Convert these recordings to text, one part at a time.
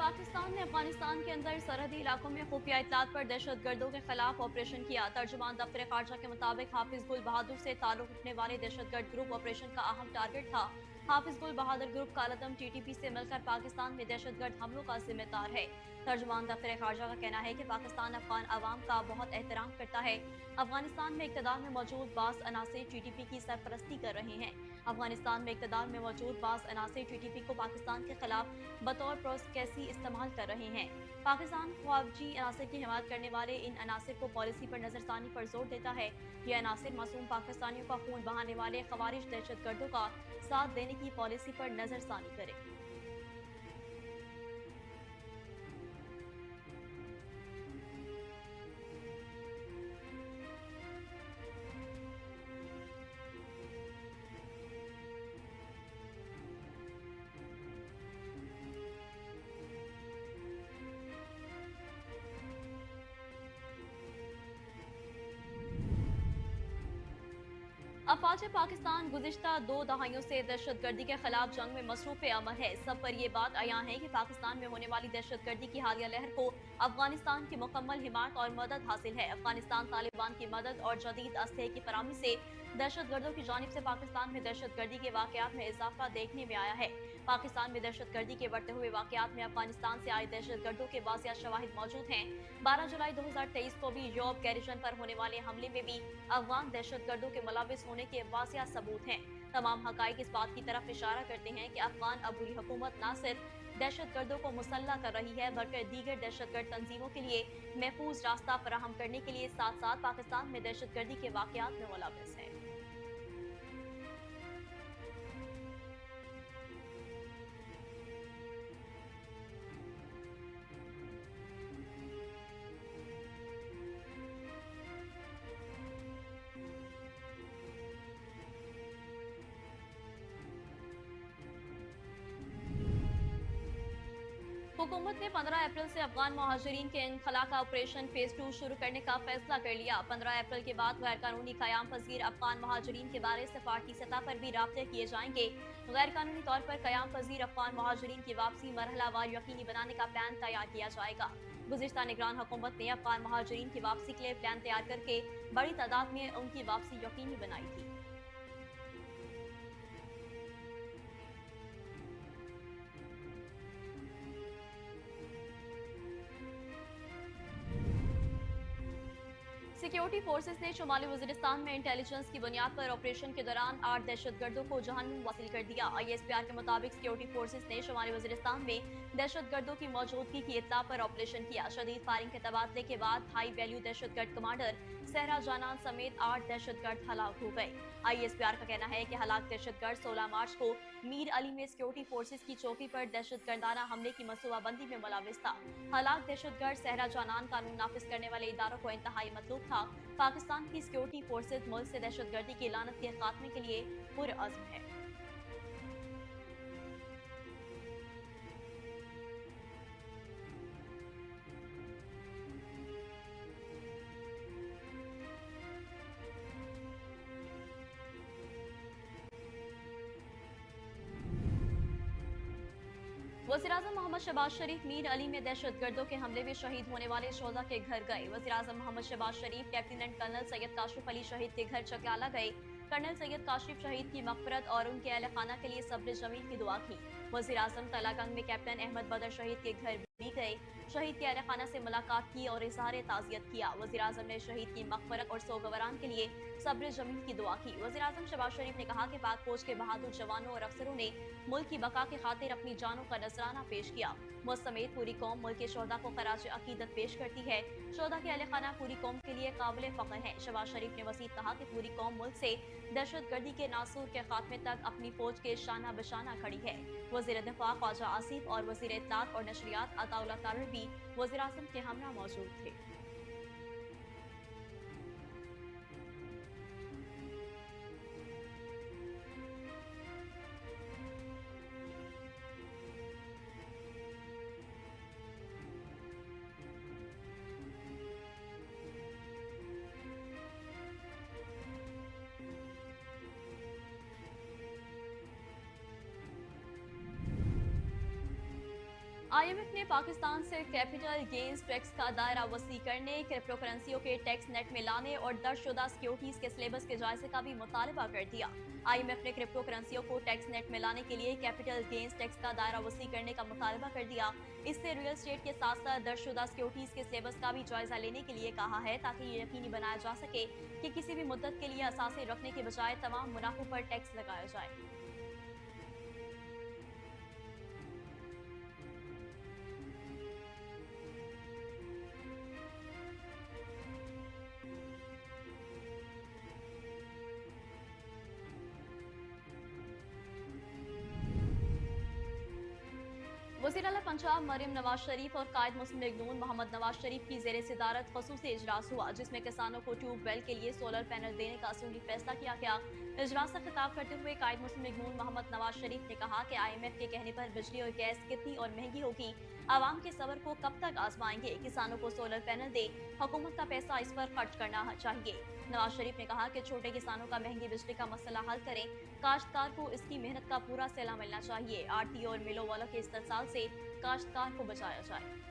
पाकिस्तान ने अफगानिस्तान के अंदर सरहदी इलाकों में खुफिया इत्तलात पर दहशत गर्दों के खिलाफ ऑपरेशन किया। तर्जुमान दफ्तर खारजा के मुताबिक हाफिज गुल बहादुर से ताल्लुक रखने वाले दहशत गर्द ग्रुप ऑपरेशन का अहम टारगेट था। हाफिज गुल बहादुर ग्रुप कालदम TTP से मिलकर पाकिस्तान में दहशत गर्द हमलों का जिम्मेदार है। तर्जुमान दफ्तर खारजा का कहना है कि पाकिस्तान अफगान अवाम का बहुत एहतराम करता है। अफगानिस्तान में इक़्तिदार में मौजूद बास अनासिर TTP की सरपरस्ती कर रहे हैं। अफगानिस्तान में इक़्तिदार में मौजूद बास अनासिर TTP को पाकिस्तान के खिलाफ बतौर प्रोक्सी इस्तेमाल कर रहे हैं। पाकिस्तान ख्वाबजी अनासिर की हिमायत करने वाले इन अनासिर को पॉलिसी पर नजरसानी पर जोर देता है। ये अनासिर मासूम पाकिस्तानियों का खून बहाने वाले खवारिज दहशत गर्दों का साथ देने की पॉलिसी पर नजरसानी करे। अफवाज पाकिस्तान गुज़िश्ता 2 दहाइयों से दहशत गर्दी के खिलाफ जंग में मसरूफ़ अमल है। सब पर यह बात अयां है कि पाकिस्तान में होने वाली दहशत गर्दी की हालिया लहर को अफगानिस्तान की मुकम्मल हिमायत और मदद हासिल है। अफगानिस्तान तालिबान की मदद और जदीद असलहे की फराहमी से दहशत गर्दों की जानिब से पाकिस्तान में दहशत गर्दी के वाक़यात में इजाफा देखने में आया है। पाकिस्तान में दहशत गर्दी के बढ़ते हुए वाक़यात में अफगानिस्तान से आए दहशत गर्दों के वाज़िया शवाहिद मौजूद हैं। 12 जुलाई 2023 को भी यूरोप गैरिजन पर होने वाले हमले में भी अफगान दहशत गर्दों के मुलविस होने के वाज़िया सबूत हैं। तमाम हक़ाइक़ इस बात की तरफ इशारा करते हैं कि अफगान अबूरी हुकूमत न सिर्फ दहशत गर्दों को मुसल्लह कर रही है बल्कि दीगर दहशत गर्द तंजीमों के लिए महफूज रास्ता फराहम करने के लिए साथ साथ पाकिस्तान में दहशत गर्दी के वाक़यात में मुलविस है। हुकूमत ने 15 अप्रैल से अफगान महाजरीन के इनखला का ऑपरेशन फेज 2 शुरू करने का फैसला कर लिया। 15 अप्रैल के बाद गैर कानूनी क़याम पजीर अफगान महाजरीन के बारे सफारती सतह पर भी राब्ते किए जाएंगे। गैर कानूनी तौर पर क़याम पजीर अफगान महाजरीन की वापसी मरहलावार यकीनी बनाने का प्लान तैयार किया जाएगा। गुज़िश्ता निगरान हुकूमत ने अफगान महाजरीन की वापसी के लिए प्लान तैयार करके बड़ी तादाद में उनकी वापसी यकीनी बनाई थी। सिक्योरिटी फोर्सेस ने शुमाली वज़ीरिस्तान में इंटेलिजेंस की बुनियाद पर ऑपरेशन के दौरान 8 दहशत गर्दों को जहन्नुम वासिल कर दिया। ISPR के मुताबिक सिक्योरिटी फोर्सेस ने शुमाली वज़ीरिस्तान में दहशत गर्दों की मौजूदगी की इत्तला पर ऑपरेशन किया। शदीद फायरिंग के तबादले के बाद हाई वैल्यू दहशत गर्द कमांडर सहरा जानान समेत 8 दहशत गर्द हलाक हो गए। ISPR का कहना है कि हलाक दहशत गर्द 16 मार्च को मीर अली में सिक्योरिटी फोर्सेस की चौकी पर दहशत गर्दाना हमले की मनसूबाबंदी में मुलविस था। हलाक दहशत गर्द सहरा जानान कानून नाफिज करने वाले इदारों को इंतहाई मतलूब था। पाकिस्तान की सिक्योरिटी फोर्सेस मुल्क से दहशत गर्दी की लानत के खात्मे के लिए पुरअज़्म है। वज़ीर-ए-आज़म मोहम्मद शहबाज शरीफ मीर अली में दहशत गर्दों के हमले में शहीद होने वाले शोधा के घर गए। वज़ीर-ए-आज़म मोहम्मद शहबाज शरीफ लेफ्टिनेंट कर्नल सैयद काशिफ अली शहीद के घर चकलाला गए। कर्नल सैयद काशिफ शहीद की मग़फ़िरत और उनके अहल खाना के लिए सब्र जमील की दुआ की। वज़ीर-ए-आज़म तलागंग में कैप्टन अहमद बदर शहीद के घर भी गए। शहीद के अहल खाना से मुलाकात की और इज़हार ताज़ियत किया। वज़ीर-ए-आज़म ने शहीद की मग़फ़िरत और सोगवारान के लिए सब्र जमील की दुआ की। वज़ीर-ए-आज़म शहबाज शरीफ ने कहा कि पाक फौज के बहादुर जवानों और अफसरों ने मुल्क की बका की खातिर अपनी जानों का नजराना पेश किया। मुझ समेत पूरी कौम मुल्क के शोहदा को खराज अकीदत पेश करती है। शोहदा के अहल खाना पूरी कौम के लिए काबिल फ़ख्र है। शहबाज शरीफ ने मज़ीद कहा कि पूरी कौम मुल्क से दहशत गर्दी के नासूर के खात्मे तक अपनी फौज के शाना बशाना खड़ी है। वज़ीर दिफा ख्वाजा आसिफ और वज़ीर इत्तलात और नशरियात अताउल्लाह तारड़ भी वज़ीर-ए-आज़म के हमरा मौजूद थे। IMF ने पाकिस्तान से कैपिटल गेन्स टैक्स का दायरा वसी करने, क्रिप्टो करेंसियों के टैक्स नेट में लाने और दर्जशुदा सिक्योरिटीज के सिलेबस के जायजे का भी मुतालबा कर दिया। IMF ने क्रिप्टो करेंसियों को टैक्स नेट में लाने के लिए कैपिटल गेन्स टैक्स का दायरा वसी करने का मुतालबा कर दिया। इससे रियल एस्टेट के साथ साथ दर्जशुदा सिक्योरिटीज के सिलेबस का भी जायजा लेने के लिए कहा है, ताकि ये यकीनी बनाया जा सके कि किसी भी मुद्दत के लिए असासे रखने के बजाय तमाम मुनाफों पर टैक्स लगाया जाए। वज़ीर आला पंजाब मरियम नवाज शरीफ और कायद मुस्लिम लीग नून मोहम्मद नवाज शरीफ की ज़ेर सदारत खसूसी इजलास हुआ, जिसमें किसानों को ट्यूबवेल के लिए सोलर पैनल देने का असूली फैसला किया गया। इजलास से खिताब करते हुए कायद मुस्लिम लीग नून मोहम्मद नवाज शरीफ ने कहा कि IMF के कहने पर बिजली और गैस कितनी और महंगी होगी, आवाम के सब्र को कब तक आजमाएंगे। किसानों को सोलर पैनल दे, हुकूमत का पैसा इस पर खर्च करना चाहिए। नवाज शरीफ ने कहा कि छोटे किसानों का महंगी बिजली का मसला हल करें, काश्तकार को इसकी मेहनत का पूरा सिला मिलना चाहिए। आड़ती और मिलों वालों के इस्तेसाल से काश्तकार को बचाया जाए।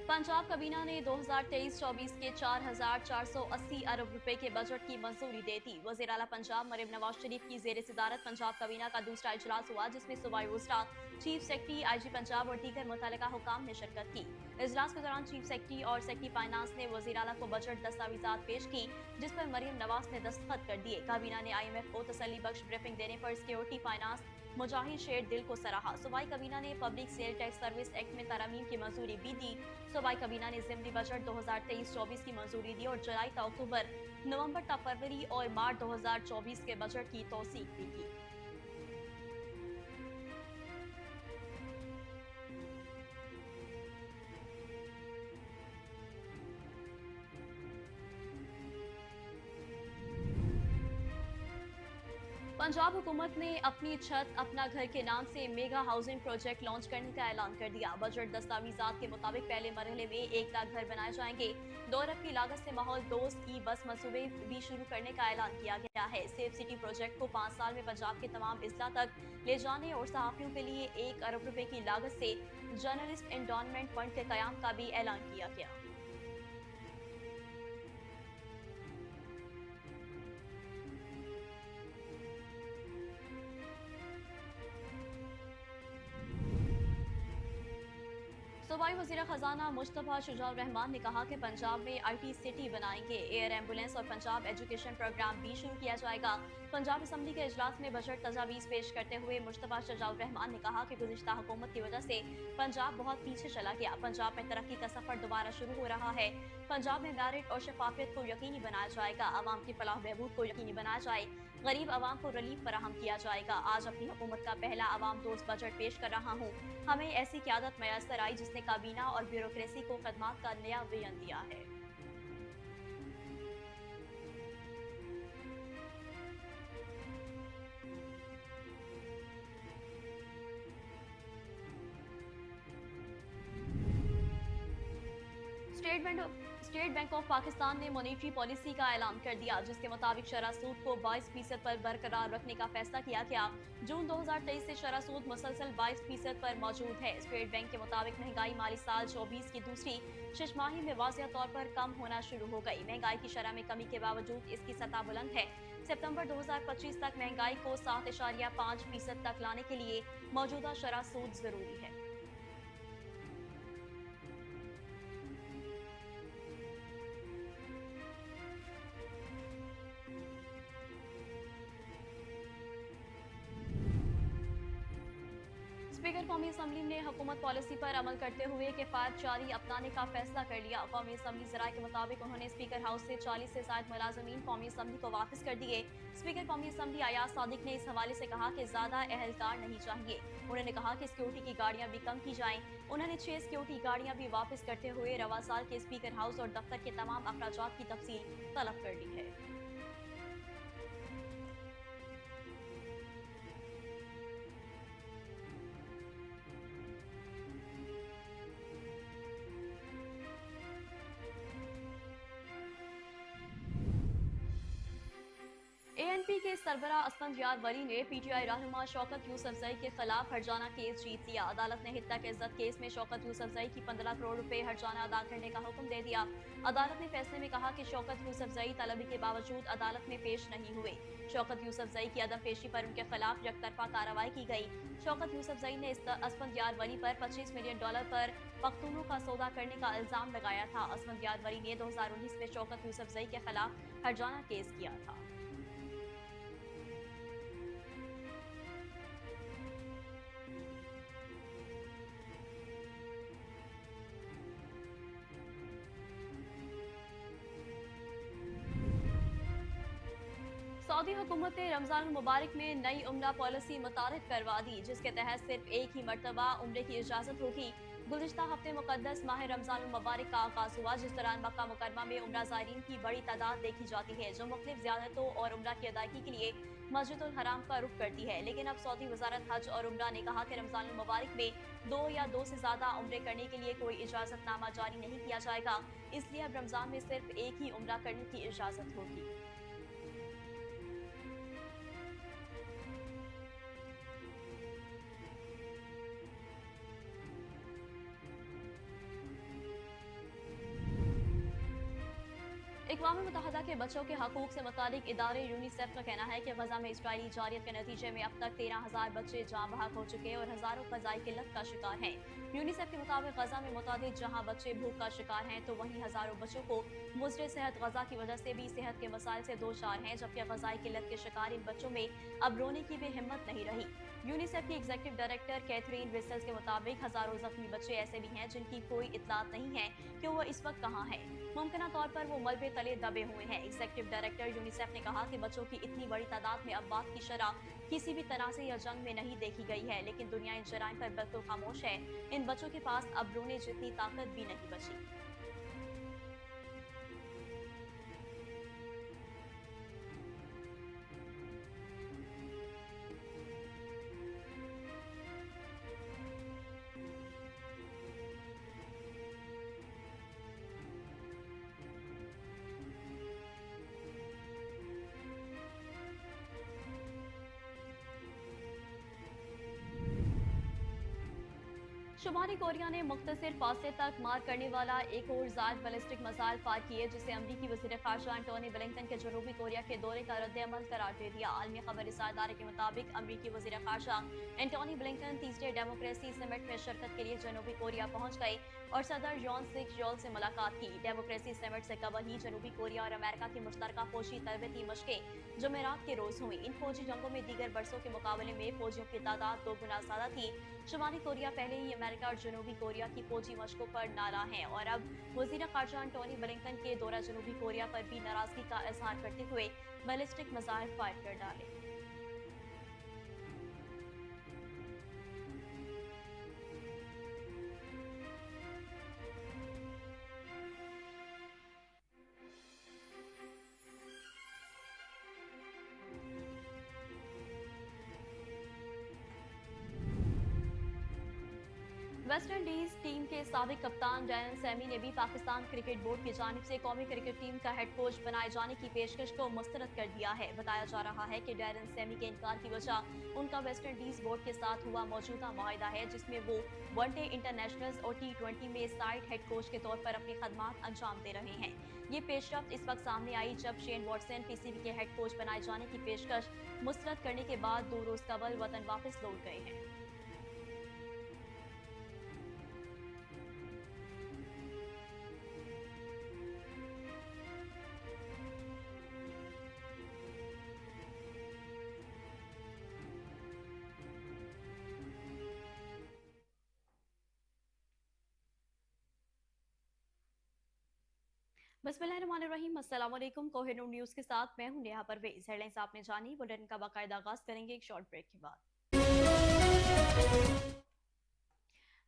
पंजाब काबीना ने 2023-24 के 4,480 अरब रुपए के बजट की मंजूरी दे दी। वज़ीर आला पंजाब मरियम नवाज शरीफ की ज़ेर सदारत पंजाब काबीना का दूसरा इजलास हुआ, जिसमें सूबाई वज़रा, चीफ सेक्रेटरी, IG पंजाब और दीगर मुतल्लिका हुकाम ने शिरकत की। इजलास के दौरान चीफ सेक्रेटरी और सेक्रेटरी फाइनेंस ने वज़ीर आला को बजट दस्तावेजात पेश की, जिस पर मरियम नवाज ने दस्तखत कर दिए। काबीना ने IMF को तसल्ली बख्श ब्रीफिंग देने पर सिक्योरिटी फाइनेंस मुजाहिद शेर दिल को सराहा। सूबाई काबीना ने public sale tax service act में तरमीम की मंजूरी भी दी। सूबाई काबीना ने ज़िमनी बजट 2023-24 की मंजूरी दी और जुलाई ta अक्टूबर, नवंबर ta फरवरी और मार्च 2024 के बजट की तौसीक भी की। पंजाब हुकूमत ने अपनी छत अपना घर के नाम से मेगा हाउसिंग प्रोजेक्ट लॉन्च करने का ऐलान कर दिया। बजट दस्तावेजात के मुताबिक पहले मरहले में 1 लाख घर बनाए जाएंगे। 2 अरब की लागत से माहौल दोस्त की बस मंसूबे भी शुरू करने का ऐलान किया गया है। सेफ सिटी प्रोजेक्ट को 5 साल में पंजाब के तमाम अजला तक ले जाने और सहाफियों के लिए 1 अरब रुपए की लागत से जर्नलिस्ट एंडोनमेंट फंड के कयाम का भी ऐलान किया गया। सूबाई वज़ीर खजाना मुस्तफा शुजाउर रहमान ने कहा कि पंजाब में IT सिटी बनाएंगे। एयर एम्बुलेंस और पंजाब एजुकेशन प्रोग्राम भी शुरू किया जाएगा। पंजाब असम्बली के इजलास में बजट तजावीज़ पेश करते हुए मुस्तफा शुजाउर रहमान ने कहा कि गुज़िश्ता हुकूमत की वजह से पंजाब बहुत पीछे चला गया। पंजाब में तरक्की का सफर दोबारा शुरू हो रहा है। पंजाब में मेरिट और शफाफियत को यकीनी बनाया जाएगा। आवाम की फलाह बहबूद को यकीनी बनाया जाए। गरीब आवाम को रिलीफ फराहम किया जाएगा। आज अपनी हुकूमत का पहला आवाम दोस्त बजट पेश कर रहा हूँ। हमें ऐसी क़यादत मैसर आई जिसने काबीना और ब्यूरोक्रेसी को खदमात का नया विजन दिया है। स्टेट बैंक ऑफ पाकिस्तान ने मॉनेटरी पॉलिसी का ऐलान कर दिया, जिसके मुताबिक शरह सूद को 22% पर बरकरार रखने का फैसला किया गया। जून 2023 से शरह सूद मुसलसल 22% पर मौजूद है। स्टेट बैंक के मुताबिक महंगाई माली साल 24 की दूसरी छमाही में वाज़ेह तौर पर कम होना शुरू हो गई। महंगाई की शरह में कमी के बावजूद इसकी सतह बुलंद है। सितंबर 2025 तक महंगाई को 7.5% तक लाने के लिए मौजूदा शरह सूद जरूरी है। स्पीकर कौमी असम्बली ने हुकूमत पॉलिसी पर अमल करते हुए किफायत जारी अपनाने का फैसला कर लिया। कौमी असम्बली ज़राए के मुताबिक उन्होंने स्पीकर हाउस से 40 से ज़ायद मुलाजमीन कौमी असम्बली को वापस कर दिए। स्पीकर कौमी असम्बली अयाज सादिक ने इस हवाले से कहा कि ज़्यादा अहलकार नहीं चाहिए। उन्होंने कहा कि सिक्योरिटी की गाड़ियाँ भी कम की जाएं। उन्होंने 6 सिक्योरिटी गाड़ियाँ भी वापस करते हुए रवा साल के स्पीकर हाउस और दफ्तर के तमाम अखराजात की तफसील तलब कर ली है। के सरबराह असफंद यार वली ने पीटीआई रहनुमा शौकत यूसुफजई के खिलाफ हर्जाना केस जीत लिया। अदालत ने हित्तक इज्जत केस में शौकत यूसुफजई की 15 करोड़ रुपए हर्जाना अदा करने का हुक्म दे दिया। अदालत ने फैसले में कहा कि शौकत यूसुफजई तलबी के बावजूद अदालत में पेश नहीं हुए। शौकत यूसुफजई की अदम पेशी पर उनके खिलाफ यकतरफा कार्रवाई की गई। शौकत यूसुफजई ने असफंद यार वली पर $25 मिलियन पर पख्तूनों का सौदा करने का इल्जाम लगाया था। असफंद यार वली ने 2019 में शौकत यूसुफजई के खिलाफ हर्जाना केस किया था। सऊदी हुकूमत ने रमजान मुबारक में नई उम्रा पॉलिसी मुतारिफ करवा दी, जिसके तहत सिर्फ एक ही मरतबा उम्रे की इजाजत होगी। गुज़िश्ता हफ्ते मुकद्दस माह रमजान मुबारक का आगाज हुआ, जिस दौरान मक्का मुकरमा में उम्रा ज़ायरीन की बड़ी तादाद देखी जाती है, जो मुख्तलिफ ज़ियारतों और उम्रा की अदायगी के लिए मस्जिदुल हराम का रुख करती है। लेकिन अब सऊदी वजारत हज और उम्रा ने कहा कि रमजान मुबारक में 2 या 2 से ज़्यादा उम्रे करने के लिए कोई इजाज़तनामा जारी नहीं किया जाएगा। इसलिए अब रमजान में सिर्फ एक ही उम्रा करने की इजाज़त होगी। अक़वाम मुत्तहिदा के बच्चों के हकूक़ से मुतालिक इदारे यूनिसेफ का कहना है कि गजा में इसराइली जारियत के नतीजे में अब तक 13,000 बच्चे जाँ बहक हो चुके और हज़ारों ग़ज़ाई किल्लत का शिकार हैं। यूनिसेफ के मुताबिक गजा में मुतादिद जहाँ बच्चे भूख का शिकार हैं, तो वहीं हज़ारों बच्चों को मुज़र सेहत गजा की वजह से भी सेहत के मसाइल से दो चार हैं, जबकि ग़ज़ाई किल्लत के शिकार इन बच्चों में अब रोने की भी हिम्मत नहीं रही। यूनिसेफ की एग्जीक्यूटिव डायरेक्टर कैथरीन विसेल्स के मुताबिक हज़ारों ज़ख्मी बच्चे ऐसे भी हैं जिनकी कोई इत्तलात नहीं है कि वो इस वक्त कहाँ हैं। मुमकिना तौर पर वो मलबे तले दबे हुए हैं। एग्जीक्यूटिव डायरेक्टर यूनिसेफ ने कहा कि बच्चों की इतनी बड़ी तादाद में अब बात की शरह किसी भी तनाज़े या जंग में नहीं देखी गई है, लेकिन दुनिया इन जराइम पर बिल्कुल खामोश है। इन बच्चों के पास अब रोने जितनी ताकत भी नहीं बची। शुमाली कोरिया ने मुख्तसर फासले तक मार करने वाला एक और ज़ायद बैलिस्टिक मिसाइल फायर किए, जिसे अमरीकी वज़ीर ख़ारजा एंटोनी ब्लिंकन के जनूबी कोरिया के दौरे का रद्द-ए-अमल करार दे दिया। आलमी खबर रसां इदारे के मुताबिक अमरीकी वज़ीर ख़ारजा एंटोनी ब्लिंकन तीसरे डेमोक्रेसी समिट में शिरकत के लिए जनूबी कोरिया पहुंच गए और सदर जॉन सिक योल से मुलाकात की। डेमोक्रेसी समिट से कबल ही जनूबी कोरिया और अमेरिका की मुश्तरका फौजी तरबती मशकें जुमेरात के रोज हुई। इन फौजी जंगों में दीगर बरसों के मुकाबले में फौजियों की तादाद 2 गुना ज्यादा थी। शुमाली कोरिया पहले ही अमेरिका और जनूबी कोरिया की फौजी मशकों पर नारा है और अब वज़ीर ख़ारजा एंटोनी ब्लिंकन के दौरा जनूबी कोरिया पर भी नाराजगी का इजहार करते हुए बैलिस्टिक मिसाइल फायर कर डाले। वेस्ट इंडीज टीम के साबिक कप्तान डैरेन सैमी ने भी पाकिस्तान क्रिकेट बोर्ड की जानिब से कौमी क्रिकेट टीम का हेड कोच बनाए जाने की पेशकश को मुस्तरद कर दिया है। बताया जा रहा है कि डैरेन सैमी के इनकार की वजह उनका वेस्ट इंडीज बोर्ड के साथ हुआ मौजूदा मुआहिदा है, जिसमें वो वनडे इंटरनेशनल्स और T20 में साइड हेड कोच के तौर पर अपनी खदमात अंजाम दे रहे हैं। ये पेशरफ्त इस वक्त सामने आई जब शेन वॉटसन PCB के हेड कोच बनाए जाने की पेशकश मुस्तरद करने के बाद 2 रोज कबल वतन वापस लौट गए हैं। बिस्मिल्लाहिर्रहमानिर्रहीम, अस्सलाम वालेकुम। कोहिनूर न्यूज़ के साथ मैं हूं नेहा परवेज। हेडलाइंस आपने जानी, बुलेटिन का बाकायदा आगाज करेंगे एक शॉर्ट ब्रेक के बाद।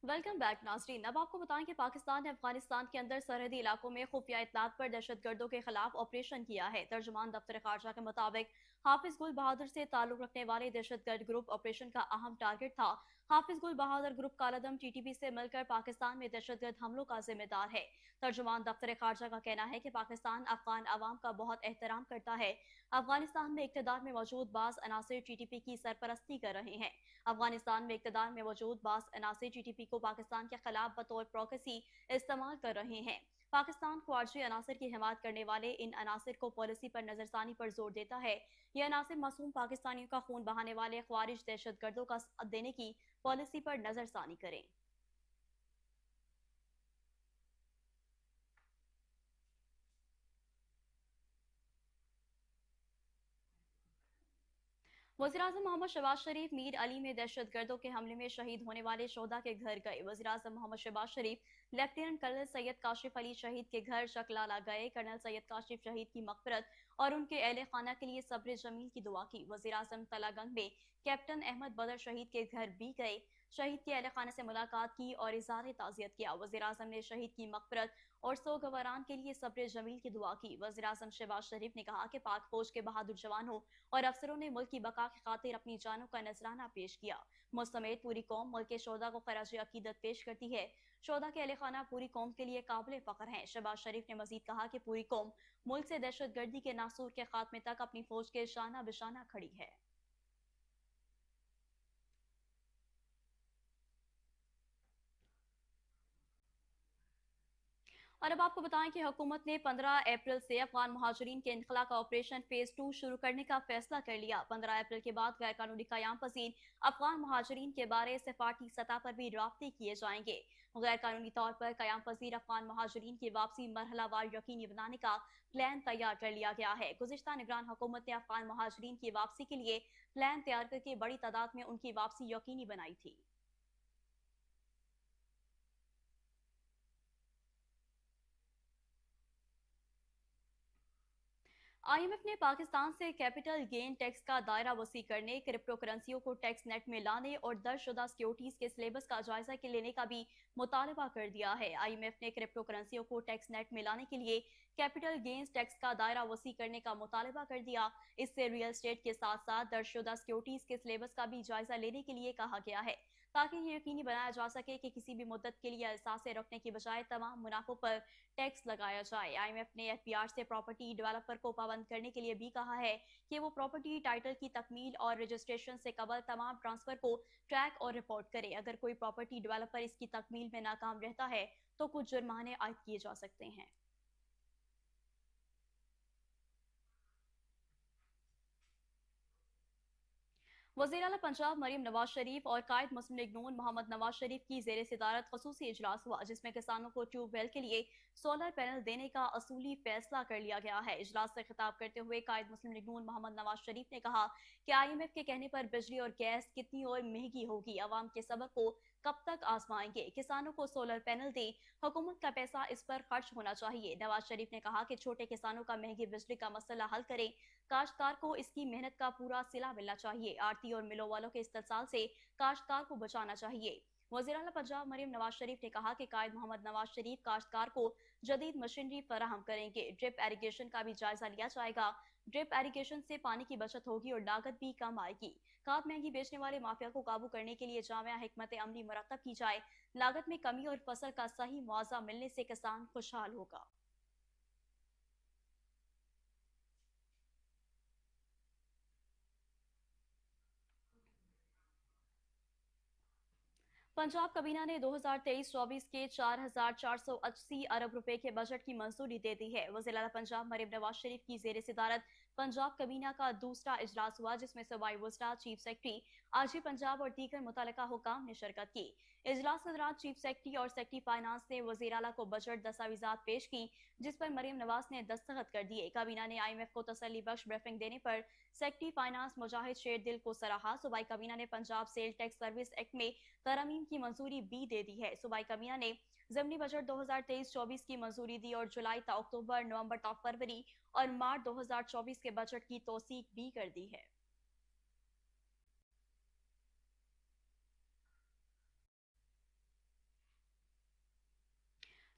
वेलकम बैक नाज़रीन। अब आपको बताएं कि पाकिस्तान ने अफगानिस्तान के अंदर सरहदी इलाकों में खुफिया इत्तलात पर दहशतगर्दों के खिलाफ ऑपरेशन किया है। तर्जुमान दफ्तर खारजा के मुताबिक हाफिज गुल बहादुर से ताल्लुक रखने वाले दहशतगर्द ग्रुप ऑपरेशन का अहम टारगेट था। हाफिज गुल बहादुर ग्रुप कालादम टीटीपी से मिलकर पाकिस्तान में दहशतगर्द हमलों का जिम्मेदार है। तर्जुमान दफ्तर खारजा का कहना है कि पाकिस्तान अफगान अवाम का बहुत एहतराम करता है। अफगानिस्तान में इक़्तिदार में मौजूद बास अनासिर टीटीपी की सरपरस्ती कर रहे हैं। अफगानिस्तान में इक़्तिदार में मौजूद बास अनासिर टीटीपी को पाकिस्तान के खिलाफ बतौर प्रॉक्सी इस्तेमाल कर रहे हैं। पाकिस्तान ख्वारजी अनासर की हिमायत करने वाले इन अनासर को पॉलिसी पर नजरसानी पर जोर देता है। ये अनासर मासूम पाकिस्तानियों का खून बहाने वाले ख्वारिज दहशतगर्दों का साथ देने की पॉलिसी पर नजरसानी करें। वज़ीर-ए-आज़म मोहम्मद शहबाज शरीफ मीर अली में दहशतगर्दों के हमले में शहीद होने वाले शोहदा के घर गए। वज़ीर-ए-आज़म मोहम्मद शहबाज शरीफ लेफ्टिनेंट कर्नल सैयद काशिफ अली शहीद के घर शकलाला गए। कर्नल सैयद काशिफ शहीद की मग़फ़िरत और उनके अहले खाना के लिए सब्र जमील की दुआ की। वज़ीर-ए-आज़म तलागंग में कैप्टन अहमद बदर शहीद के घर भी गए। शहीद के अहले खाना से मुलाकात की और इज़हार ताज़ियत किया। वज़ीर-ए-आज़म ने शहीद की मग़फ़िरत और सोगवारान के लिए सब्र जमील की दुआ की। वज़ीर-ए-आज़म शहबाज शरीफ ने कहा कि पाक फौज के बहादुर जवानों और अफसरों ने मुल्क की बका की खातिर अपनी जानों का नजराना पेश किया। मुझ समेत पूरी कौम मुल्क के शोहदा को खराज अकीदत पेश करती है। शोहदा के अहले खाना पूरी कौम के लिए काबिल फ़ख्र हैं। शहबाज शरीफ ने मजीद कहा कि पूरी कौम मुल्क से दहशत गर्दी के नासूर के खात्मे तक अपनी फौज के शाना बिशाना खड़ी है। और अब आपको बताएं कि हुकूमत ने 15 अप्रैल से अफगान महाजरीन के इनखला का ऑपरेशन फेज 2 शुरू करने का फैसला कर लिया। 15 अप्रैल के बाद गैर कानूनी कयाम पसीर अफगान महाजरीन के बारे सफारती सतह पर भी राब्ते किए जाएंगे। गैर कानूनी तौर पर कयाम पसीर अफगान महाजरीन की वापसी मरहलावार यकीनी बनाने का प्लान तैयार कर लिया गया है। गुज़िश्ता निगरान हुकूमत ने अफगान महाजरीन की वापसी के लिए प्लान तैयार करके बड़ी तादाद में उनकी वापसी यकीनी बनाई थी। आईएमएफ ने पाकिस्तान से कैपिटल गेन टैक्स का दायरा वसी करने, क्रिप्टो करेंसियों को टैक्स नेट में लाने और दर्जशुदा सिक्योरिटीज के सिलेबस का जायजा के लेने का भी मुतालबा कर दिया है। आईएमएफ ने क्रिप्टो करेंसियों को टैक्स नेट में लाने के लिए कैपिटल गेन्स टैक्स का दायरा वसी करने का मुतालबा कर दिया। इससे रियल एस्टेट के साथ साथ दर्जशुदा सिक्योरिटीज के सिलेबस का भी जायजा लेने के लिए कहा गया है, ताकि ये यकीनी बनाया जा सके कि किसी भी मुद्दत के लिए अहसासे रखने की बजाय तमाम मुनाफों पर टैक्स लगाया जाए। आईएमएफ ने एफपीआर से प्रॉपर्टी डेवलपर को पाबंद करने के लिए भी कहा है कि वो प्रॉपर्टी टाइटल की तकमील और रजिस्ट्रेशन से कबल तमाम ट्रांसफर को ट्रैक और रिपोर्ट करे। अगर कोई प्रॉपर्टी डेवलपर इसकी तकमील में नाकाम रहता है तो कुछ जुर्माने आयद किए जा सकते हैं। वज़ीर आला पंजाब मरीम नवाज शरीफ और कायद मुस्लिम लीग नून मोहम्मद नवाज शरीफ की जेर सदारत खसूसी इजलास हुआ, जिसमें किसानों को ट्यूबवेल के लिए सोलर पैनल देने का असूली फैसला कर लिया गया है। इजलास से खिताब करते हुए कायद मुस्लिम लीग नून मोहम्मद नवाज शरीफ ने कहा कि IMF के कहने पर बिजली और गैस कितनी और महंगी होगी, अवाम के सबक को कब तक आजमाएंगे। किसानों को सोलर पैनल दे, हुकूमत का पैसा इस पर खर्च होना चाहिए। नवाज शरीफ ने कहा कि छोटे किसानों का महंगी बिजली का मसला हल करें, काश्तकार को इसकी मेहनत का पूरा सिला मिलना चाहिए। आड़ती और मिलों वालों के इस्तेसाल से काश्तकार को बचाना चाहिए। वज़ीर आला पंजाब मरीम नवाज शरीफ ने कहा कि कायद मोहम्मद नवाज शरीफ काश्तकार को जदीद मशीनरी फराहम करेंगे। ड्रिप एरीगेशन का भी जायजा लिया जाएगा। ड्रिप एरीगेशन से पानी की बचत होगी और लागत भी कम आएगी। खाद महंगी बेचने वाले माफिया को काबू करने के लिए जामिया हिकमत अमली मुरतब की जाए। लागत में कमी और फसल का सही मुआवजा मिलने से किसान खुशहाल होगा। पंजाब कबीना ने 2023-24 के 4,480 अरब रुपए के बजट की मंजूरी दे दी है। वज़ीर आला पंजाब मरीम नवाज शरीफ की जेर सदारत पंजाब कबीना का दूसरा इजलास हुआ, जिसमें सूबाई वज़रा, चीफ सेक्रेटरी, आजी पंजाब और दीगर मुतल्लिका हुकाम ने शिरकत की। इजलास के दौरान चीफ सेक्रेटरी और सेक्रेटरी फाइनेंस ने वज़ीर आला को बजट दस्तावेजात पेश की, जिस पर मरीम नवाज ने दस्तखत कर दिए। काबीना ने IMF को तसल्ली बख्श ब्रीफिंग देने पर सेक्रेटरी फाइनेंस मुजाहिद शेरदिल को सराहा। सूबाई कबीना ने Punjab sale tax service act में तरमीम की मंजूरी भी दे दी है। सूबाई कबीना ने ज़मीनी बजट 2023-24 की मंजूरी दी और जुलाई ता अक्टूबर, नवंबर ता फरवरी और मार्च 2024 के बजट की तौसीक भी कर दी है।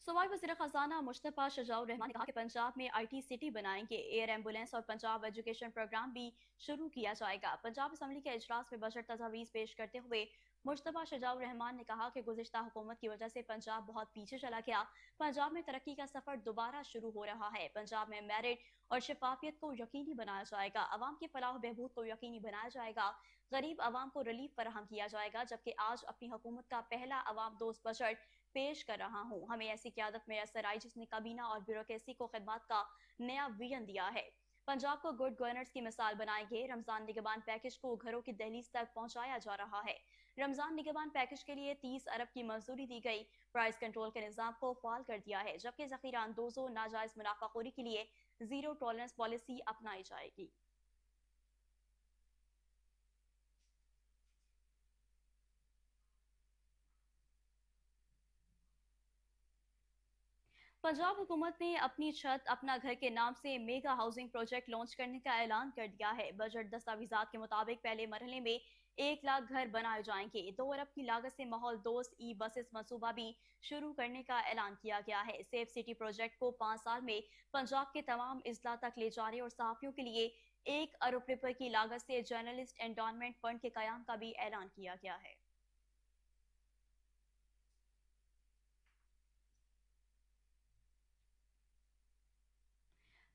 सूबाई वज़ीर ख़ज़ाना मुश्तफ़ा शजाउर रहमान ने कहा कि पंजाब में IT सिटी बनाएंगे। एयर एम्बुलेंस और पंजाब एजुकेशन प्रोग्राम भी शुरू किया जाएगा। पंजाब असम्बली के इजलास में बजट तजावीज़ पेश करते हुए मुश्तफ़ा शजाउर रहमान ने कहा कि गुज़िश्ता हुकूमत की वजह से पंजाब बहुत पीछे चला गया। पंजाब में तरक्की का सफ़र दोबारा शुरू हो रहा है। पंजाब में मेरिट और शफाफियत को यकीनी बनाया जाएगा। अवाम की फलाह बहबूद को यकीनी बनाया जाएगा। गरीब अवाम को रिलीफ फराहम किया जाएगा। जबकि आज अपनी हुकूमत का पहला अवाम दोस्त बजट पेश कर रहा हूँ। हमें ऐसी क़यादत मैसर आई जिसने काबीना और ब्यूरोक्रेसी को खिदमत का नया विजन दिया है। पंजाब को गुड गवर्नेंस की मिसाल बनाएंगे। रमजान निगहबान पैकेज को घरों की दहलीज तक पहुंचाया जा रहा है। रमजान निगहबान पैकेज के लिए 30 अरब की मंजूरी दी गई। प्राइस कंट्रोल के निजाम को फाल कर दिया है। जबकि जखीरा अंदोजों नाजायज मुनाफाखोरी के लिए जीरो टॉलरेंस पॉलिसी अपनाई जाएगी। पंजाब हुकूमत ने अपनी छत अपना घर के नाम से मेगा हाउसिंग प्रोजेक्ट लॉन्च करने का ऐलान कर दिया है। बजट दस्तावेजात के मुताबिक पहले मरहले में 1 लाख घर बनाए जाएंगे। 2 अरब की लागत से माहौल दोस्त ई बसेस मंसूबा भी शुरू करने का ऐलान किया गया है। सेफ सिटी प्रोजेक्ट को 5 साल में पंजाब के तमाम अजला तक ले जाने और सहाफियों के लिए 1 अरब रुपए की लागत से जर्नलिस्ट एंडोनमेंट फंड के कयाम का भी ऐलान किया गया है।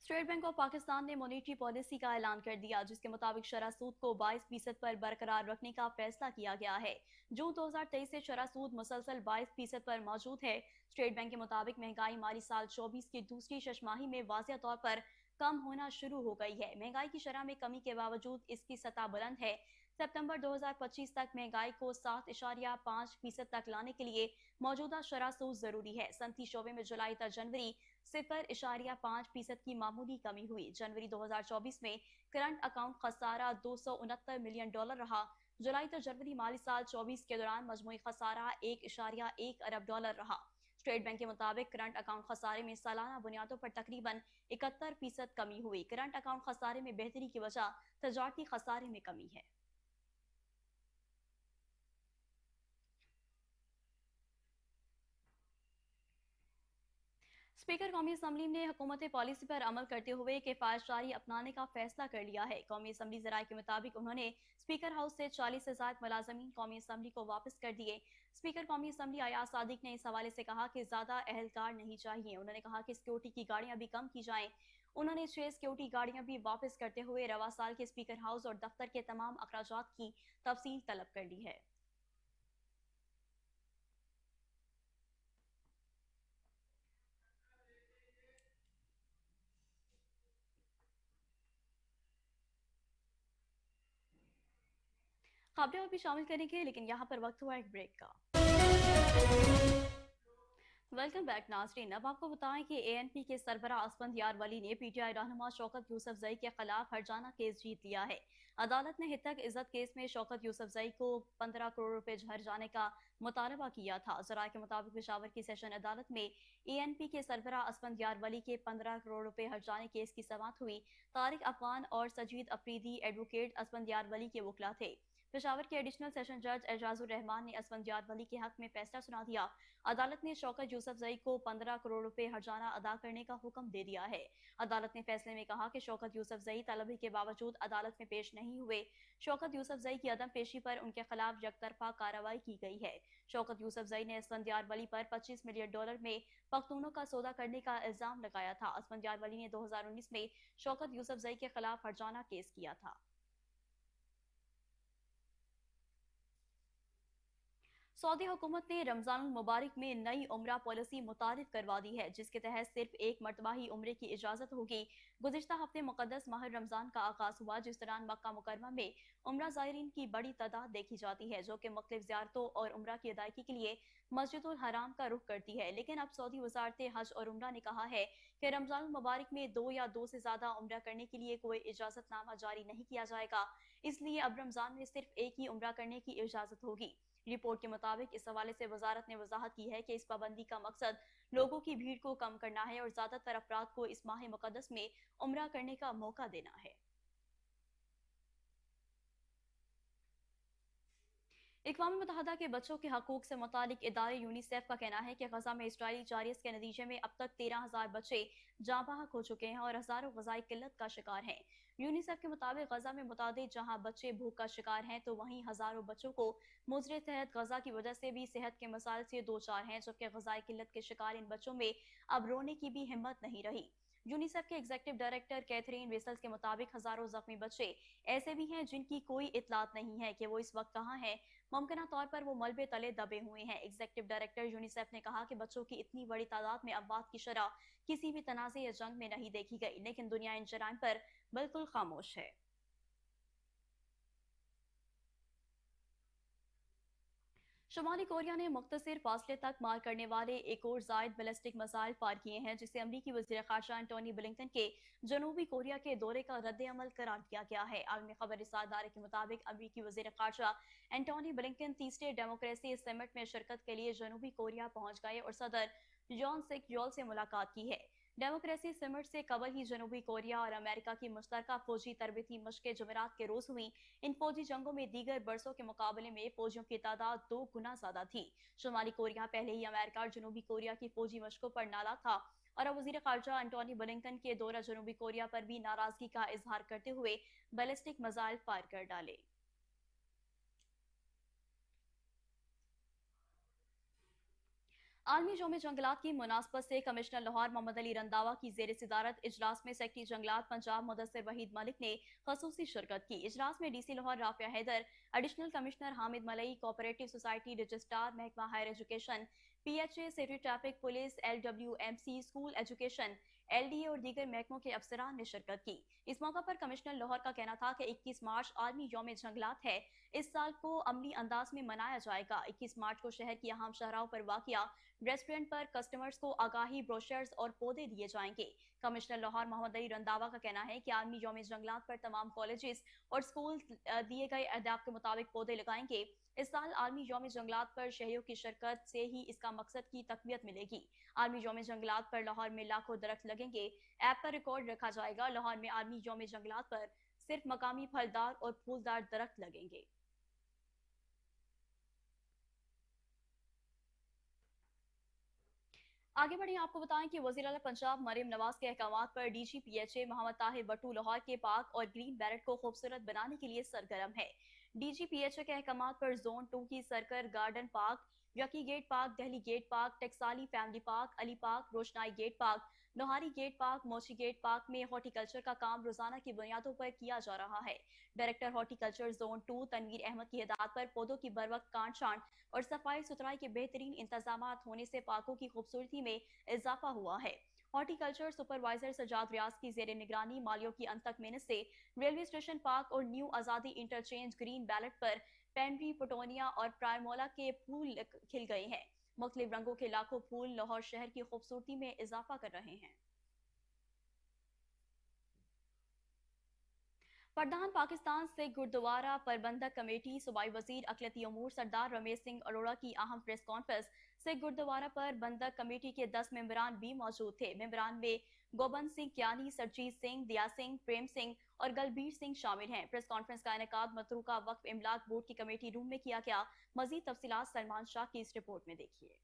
स्टेट बैंक ऑफ पाकिस्तान ने मॉनेटरी पॉलिसी का ऐलान कर दिया, जिसके मुताबिक शरह सूद को 22% पर बरकरार रखने का फैसला किया गया है। जून 2023 से शरह सूद मुसलसल 22% पर मौजूद है। स्टेट बैंक के मुताबिक महंगाई माली साल 24 की दूसरी छमाही में वाज़िह तौर पर कम होना शुरू हो गई है। महंगाई की शरह में कमी के बावजूद इसकी सतह बुलंद है। सितंबर 2025 तक महंगाई को 7.5% तक लाने के लिए मौजूदा शरह सूद जरूरी है। सनती शोबे में जुलाई तक जनवरी 0.5% की मामूली कमी हुई। जनवरी 2024 में करंट अकाउंट खसारा $269 मिलियन रहा। जुलाई तक जनवरी माली साल 24 के दौरान मजमूई खसारा $1.1 अरब रहा। स्टेट बैंक के मुताबिक करंट अकाउंट खसारे में सालाना बुनियादों पर तकरीबन 71% कमी हुई। करंट अकाउंट खसारे में बेहतरी की वजह तजारती खसारे में कमी है। स्पीकर कौमी असम्बली ने हुकूमत पॉलिसी पर अमल करते हुए किफायत जारी अपनाने का फैसला कर लिया है। कौमी असम्बली जराये के मुताबिक उन्होंने स्पीकर हाउस से 40 से ज्यादा मुलाजमीन कौमी असम्बली को वापस कर दिए। स्पीकर कौमी असम्बली अयाज सादिक ने इस हवाले से कहा कि ज्यादा अहलकार नहीं चाहिए। उन्होंने कहा कि सिक्योरिटी की गाड़ियां भी कम की जाएं। उन्होंने 6 सिक्योरिटी गाड़ियां भी वापस करते हुए रवा साल के स्पीकर हाउस और दफ्तर के तमाम अखराजात की तफसील तलब कर ली है। खबरें और भी शामिल करेंगे, लेकिन यहाँ पर वक्त हुआ एक ब्रेक का। वेलकम बैक नाजरीन। अब आपको बताएं कि ANP के सरबराह असफंदियार वली ने PTI रहनुमा शौकत यूसुफजई के खिलाफ हर्जाना केस जीत लिया है। अदालत ने हितक इज्जत केस में शौकत यूसुफजई को 15 करोड़ रुपए हर्जाने का मुतालबा किया था। जराये के मुताबिक पेशावर की सेशन अदालत में ANP के सरबराह असफंदियार वली के 15 करोड़ रुपए हर्जाने केस की समाअत हुई। तारिक अफगान और सजीद अफरीदी एडवोकेट असफंदियार वली के वकला थे। पेशावर के एडिशनल सेशन जज एजाजुर रहमान ने असफंदियार वली के हक में फैसला सुना दिया। अदालत ने शौकत यूसुफजई को 15 करोड़ रुपए हर्जाना अदा करने का हुक्म दे दिया है। अदालत ने फैसले में कहा कि शौकत यूसुफजई तलबी के बावजूद अदालत में पेश नहीं हुए। शौकत यूसुफजई की अदम पेशी पर उनके खिलाफ यकतरफा कार्रवाई की गई है। शौकत यूसुफजई ने असफंदियार वली पर $25 मिलियन में पख्तूनों का सौदा करने का इल्जाम लगाया था। असफंदियार वली ने 2019 में शौकत यूसुफजई के खिलाफ हर्जाना केस किया था। सऊदी हुकूमत ने रमजान मुबारक में नई उम्रा पॉलिसी मुतारिफ करवा दी है, जिसके तहत सिर्फ एक मरतबा ही उम्रे की इजाजत होगी। गुज़िश्ता हफ्ते मुकद्दस माह रमजान का आगाज हुआ, जिस दौरान मक्का मुकरमा में उम्रा ज़ायरीन की बड़ी तादाद देखी जाती है, जो कि मुख्तलिफ ज़ियारतों और उम्रा की अदायगी के लिए मस्जिदुल हराम का रुख करती है। लेकिन अब सऊदी वजारत हज और उम्रा ने कहा है कि रमजान मुबारक में 2 या 2 से ज्यादा उम्रा करने के लिए कोई इजाजतनामा जारी नहीं किया जाएगा। इसलिए अब रमजान में सिर्फ एक ही उम्रा करने की इजाजत होगी। रिपोर्ट के मुताबिक इस हवाले से वजारत ने वजाहत की है कि इस पाबंदी का मकसद लोगों की भीड़ को कम करना है और ज्यादातर अफराद को इस माह मुकद्दस में उम्रा करने का मौका देना है। अक़वाम मुत्तहिदा के बच्चों के हकूक़ से मुतालिक इदारे यूनिसेफ का कहना है कि गजा में इसराइली जारियत के नतीजे में अब तक 13,000 बच्चे जाँ बहक हो चुके हैं और हज़ारों ग़िज़ाई किल्लत का शिकार हैं। यूनिसेफ के मुताबिक गजा में मुतादिद जहाँ बच्चे भूख का शिकार हैं तो वहीं हज़ारों बच्चों को मुजरे तहत गजा की वजह से भी सेहत के मसाइल से दो चार हैं, जबकि ग़िज़ाई किल्लत के शिकार इन बच्चों में अब रोने की भी हिम्मत नहीं रही। यूनिसेफ के एग्जीक्यूटिव डायरेक्टर कैथरीन वेसल्स के मुताबिक हजारों जख्मी बच्चे ऐसे भी हैं जिनकी कोई इतलात नहीं है कि वो इस वक्त कहाँ हैं। मुमकिन तौर पर वो मलबे तले दबे हुए हैं। एग्जीक्यूटिव डायरेक्टर यूनिसेफ ने कहा कि बच्चों की इतनी बड़ी तादाद में अमवात की शरह किसी भी तनाज़े या जंग में नहीं देखी गई, लेकिन दुनिया इन जराइम पर बिल्कुल खामोश है। शुमाली कोरिया ने मुख्तसर फासले तक मार करने वाले एक और जायद बैलिस्टिक मिसाइल फायर किए हैं, जिसे अमरीकी वज़ीर ख़ारजा एंटोनी ब्लिंकन के जनूबी कोरिया के दौरे का रद्द-ए-अमल करार दिया गया है। आलमी खबर इदारे के मुताबिक अमरीकी वज़ीर ख़ारजा एंटोनी ब्लिंकन तीसरे डेमोक्रेसी समिट में शिरकत के लिए जनूबी कोरिया पहुंच गए और सदर जॉन सिक योल से मुलाकात की है। डेमोक्रेसी समिट से कबल ही जनूबी कोरिया और अमेरिका की मुश्तरका फौजी तरबती मशक़ें जुमेरात के रोज हुई। इन फौजी जंगों में दीगर बरसों के मुकाबले में फौजियों की तादाद 2 गुना ज्यादा थी। शुमाली कोरिया पहले ही अमेरिका और जनूबी कोरिया की फौजी मशकों पर नाला था और अब वज़ीर ख़ारजा एंटोनी ब्लिंकन के दौरा जनूबी कोरिया पर भी नाराजगी का इजहार करते हुए बैलिस्टिक मिसाइल फायर कर डाले। आलमी यौम जंगलात की मुनासबत से कमिश्नर लाहौर मोहम्मद अली रंधावा की जेर सदारत इजलास में सेक्रेटरी जंगलात पंजाब मुदस्सिर वहीद मलिक ने खसूसी शिरकत की। इजलास में DC Lahore Rafia Haider, additional commissioner Hamid Malai, cooperative society registrar महकमा higher education, PHA, secretary traffic police, LWMC, school education, LDA और दीगर महकमों के अफसरान ने शिरकत की। इस मौका पर कमिश्नर लाहौर का कहना था कि 21 मार्च आलमी यौम जंगलात है। इस साल को अमली अंदाज में मनाया जाएगा। 21 मार्च को शहर की अहम शाहराहों पर वाक़िया रेस्टोरेंट पर कस्टमर्स को आगाही ब्रोशर्स और पौधे दिए जाएंगे। कमिश्नर लाहौर मोहम्मद अली रंधावा का कहना है कि आलमी यौम जंगलात पर तमाम कॉलेजेस और स्कूल दिए गए अहदाफ के मुताबिक पौधे लगाएंगे। इस साल आलमी यौम जंगलात पर शहरियों की शिरकत से ही इसका मकसद की तकवीत मिलेगी। आलमी यौम जंगलात पर लाहौर में लाखों दरख्त लगेंगे। ऐप पर रिकॉर्ड रखा जाएगा। लाहौर में आलमी यौम जंगलात पर सिर्फ मकामी फलदार और फूलदार दरख्त लगेंगे। आगे बढ़े आपको बताएं कि वज़ीर आला पंजाब मरियम नवाज के अहकामात पर DG PHA मोहम्मद ताहिर भट्टू लाहौर के पार्क और ग्रीन बैरेट को खूबसूरत बनाने के लिए सरगर्म है। DG PHA के अहकामात पर जोन 2 की सर्कर garden park, Yakki gate park, Delhi gate park, Taxali family park, Ali park, Roshnai gate park, Lohari gate park, Mochi gate park में हॉर्टिकल्चर का काम रोजाना की बुनियादों पर किया जा रहा है। Director horticulture zone 2 Tanveer Ahmed की हिदायत पर पौधों की बर वक्त काट छांट और सफाई सुथराई के बेहतरीन इंतजाम होने से पार्कों की खूबसूरती में इजाफा हुआ है। हॉर्टिकल्चर सुपरवाइजर सजाद रियाज की जेर निगरानी मालियों की अनथक मेहनत से रेलवे स्टेशन पार्क और न्यू आजादी इंटरचेंज ग्रीन बैलेट पर पेंड्री, पुटोनिया और प्राइमोला के फूल खिल गए हैं। मुख्तलिफ रंगों के लाखों फूल लाहौर शहर की खूबसूरती में इजाफा कर रहे हैं। प्रधान पाकिस्तान सिख गुरुद्वारा प्रबंधक कमेटी सूबाई वजीर अकलियती अमूर सरदार रमेश सिंह अरोड़ा की अहम प्रेस कॉन्फ्रेंस। सिख गुरुद्वारा प्रबंधक कमेटी के 10 मेंबरान भी मौजूद थे। मेंबरान में गोबंद सिंह क्यानी, सरजीत सिंह, दिया सिंह, प्रेम सिंह और गलबीर सिंह शामिल हैं। प्रेस कॉन्फ्रेंस का इनेकाद मतरूका वक्फ इमलाक बोर्ड की कमेटी रूम में किया गया। मजीद तफसीलात सलमान शाह की इस रिपोर्ट में देखिए।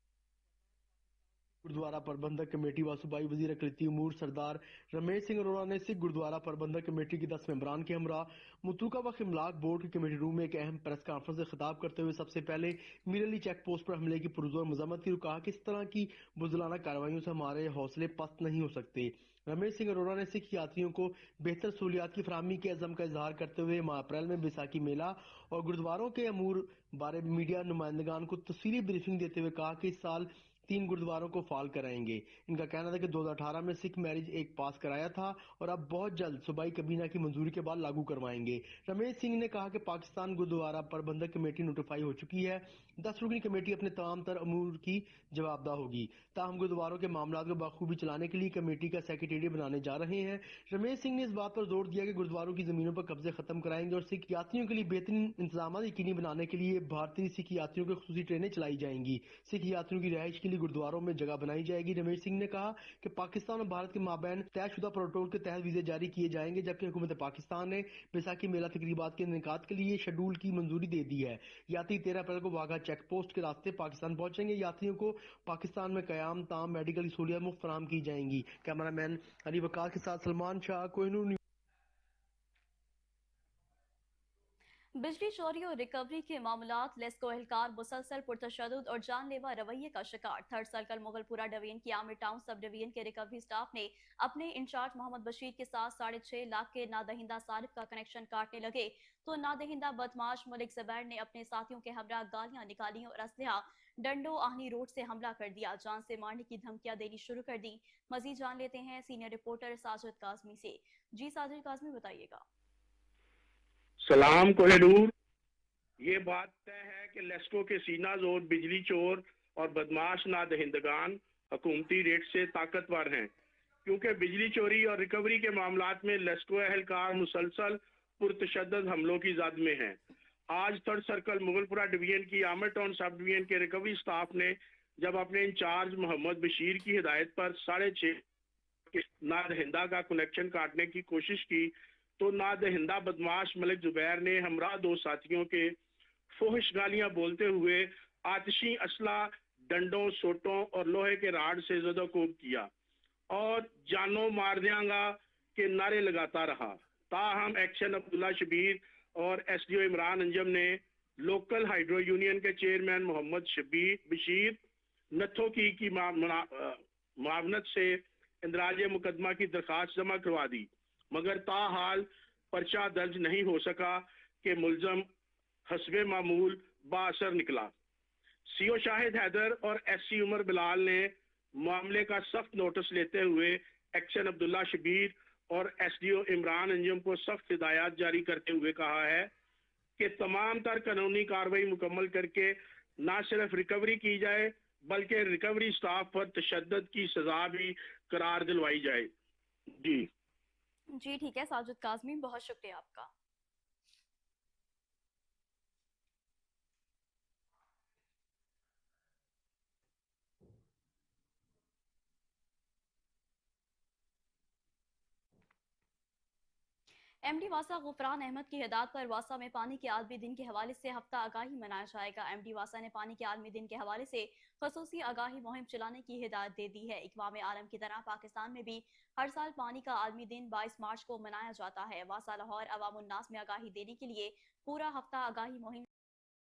गुरुद्वारा प्रबंधक कमेटी व सूबाई वजीर अकलियती उमूर सरदार रमेश सिंह अरोड़ा ने सिख गुरुद्वारा प्रबंधक कमेटी के 10 मेंबरान के हमरा मुतलुका वक्फ इमलाक बोर्ड की कमेटी रूम में एक अहम प्रेस कॉन्फ्रेंस से खिताब करते हुए सबसे पहले मीर अली चेक पोस्ट पर हमले की पुरजोर मजम्मत की और कहा कि इस तरह की बुजलाना कार्रवाइयों से हमारे हौसले पस्त नहीं हो सकते। रमेश सिंह अरोड़ा ने सिख यात्रियों को बेहतर सहूलियात की फराहमी के अज़म का इजहार करते हुए माह अप्रैल में बैसाखी मेला और गुरुद्वारों के अमूर बारे मीडिया नुमाइंदगान को तफसीली ब्रीफिंग देते हुए कहा कि इस साल 3 गुरुद्वारों को फाल कराएंगे। इनका कहना था कि 2018 में सिख मैरिज एक पास कराया था और अब बहुत जल्द सूबाई कबीना की मंजूरी के बाद लागू करवाएंगे। रमेश सिंह ने कहा कि पाकिस्तान गुरुद्वारा प्रबंधक कमेटी नोटिफाई हो चुकी है। 10 रुकनी कमेटी अपने तमाम तर अमूर की जवाबदा होगी। ताहम गुरुद्वारों के मामला को बखूबी चलाने के लिए कमेटी का सेक्रेटेरिएट बनाने जा रहे हैं। रमेश सिंह ने इस बात पर जोर दिया कि गुरुद्वारों की जमीनों पर कब्जे खत्म कराएंगे और सिख यात्रियों के लिए बेहतरीन इंतजाम यकीनी बनाने के लिए भारतीय सिख यात्रियों की खुसूसी ट्रेनें चलाई जाएंगी। सिख यात्रियों की रिहाइश के लिए लिए गुरुद्वारों में जगह बनाई जाएगी। रमेश सिंह ने कहा कि पाकिस्तान और भारत के माबैन तयशुदा प्रोटोकॉल के तहत वीजे जारी किए जाएंगे, जबकि हुकूमत पाकिस्तान ने बैसाखी मेला तकरीबात के इनेकाद के लिए शेड्यूल की मंजूरी दे दी है। यात्री 13 अप्रैल को वाघा चेक पोस्ट के रास्ते पाकिस्तान पहुंचेंगे। यात्रियों को पाकिस्तान में कयाम ताम मेडिकल की सहूलियत मुफ्त फराहम की जाएंगी। कैमरामैन अली वकार के साथ सलमान शाह, कोहिनूर। बिजली चोरी और रिकवरी के मामलात लेस्को एहलकार मुसलसल पुरतशद्दुद और जानलेवा रवैये का शिकार। थर्ड सर्कल मुगलपुरा डिवीजन की आमिर टाउन सब डिवीजन के रिकवरी स्टाफ ने अपने इंचार्ज मोहम्मद बशीर के साथ 6.5 लाख के नादहिंदा सारिफ का कनेक्शन काटने लगे तो नादहिंदा बदमाश मलिक ज़ुबैर ने अपने साथियों के हमरा गालियां निकाली और असलहा डंडो आहनी रोड से हमला कर दिया। जान से मारने की धमकियां देनी शुरू कर दी। मजीद जान लेते हैं सीनियर रिपोर्टर साजिद काजमी से। जी साजिद काजमी, बताइएगा। सलाम कोहिनूर। ये बात तय है कि लेस्को के सीना जोर बिजली चोर और बदमाश नादहिंदगान हुकूमती रेट से ताकतवर हैं, क्योंकि बिजली चोरी और रिकवरी के मामलात में लेस्को एहलकार मुसलसल पुरतशद्दुद हमलों की जद में हैं। आज थर्ड सर्कल मुगलपुरा डिवीजन की आमिर टाउन सब डिवीजन के रिकवरी स्टाफ ने जब अपने इंचार्ज मोहम्मद बशीर की हिदायत पर 6.5 नादहिंदा का कनेक्शन काटने की कोशिश की तो नादहिंदा बदमाश मलिक ज़ुबैर ने हमरा दो साथियों के फोहिश गालियां बोलते हुए आतिशी असला, डंडों, सोटों और लोहे के राड से ज़दोकोब किया और जानो मार दियांगा के नारे लगाता रहा। ताहम एक्शन अब्दुल्ला शबीर और एसडीओ इमरान अंजम ने लोकल हाइड्रो यूनियन के चेयरमैन मोहम्मद बशीर नथो की मावनत से इंदराज मुकदमा की दरखास्त जमा करवा दी, मगर ताहाल पर्चा दर्ज नहीं हो सका कि मुलजम हस्बे मामूल बाअसर निकला। सीओ शाहिद हैदर और एससी उमर बिलाल ने मामले का सख्त नोटिस लेते हुए एक्शन अब्दुल्ला शबीर और एसडीओ इमरान अंजम को सख्त हिदायत जारी करते हुए कहा है कि तमाम तर कानूनी कार्रवाई मुकम्मल करके न सिर्फ रिकवरी की जाए बल्कि रिकवरी स्टाफ पर तशद्दुद की सजा भी करार दिलवाई जाए। जी ठीक है साजिद काजमी, बहुत शुक्रिया आपका। एमडी वासा गुफरान अहमद की हिदायत पर वासा में पानी के आलमी दिन के हवाले से हफ्ता आगाही मनाया जाएगा। एमडी वासा ने पानी के आलमी दिन के हवाले से खसूसी आगाही मुहिम चलाने की हिदायत दे दी है। इक़वाम आलम की तरह पाकिस्तान में भी हर साल पानी का आलमी दिन 22 मार्च को मनाया जाता है। वासा लाहौर अवामुन्नास में आगाही देने के लिए पूरा हफ्ता आगाही मुहिम